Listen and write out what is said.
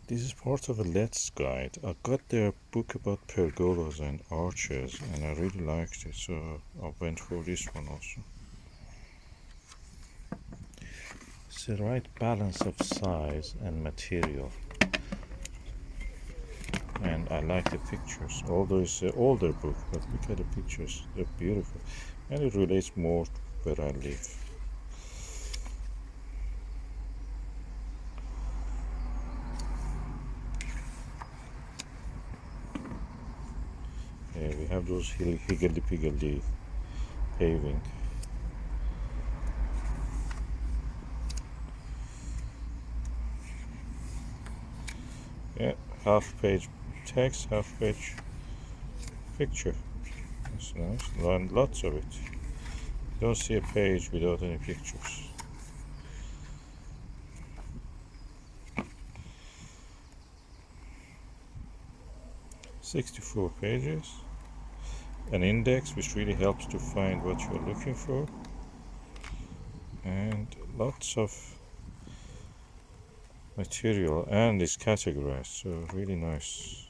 This is part of a Let's Guide. I got their book about pergolas and arches and I really liked it, so I went for this one also. It's the right balance of size and material. And I like the pictures, although it's an older book, but look at the pictures, they're beautiful. And it relates more to where I live. Yeah, we have those higgledy-piggledy paving. Yeah, half page text, half page picture. That's nice. Learn lots of it. You don't see a page without any pictures. 64 pages. An index which really helps to find what you're looking for. And lots of material, and it's categorized, so really nice.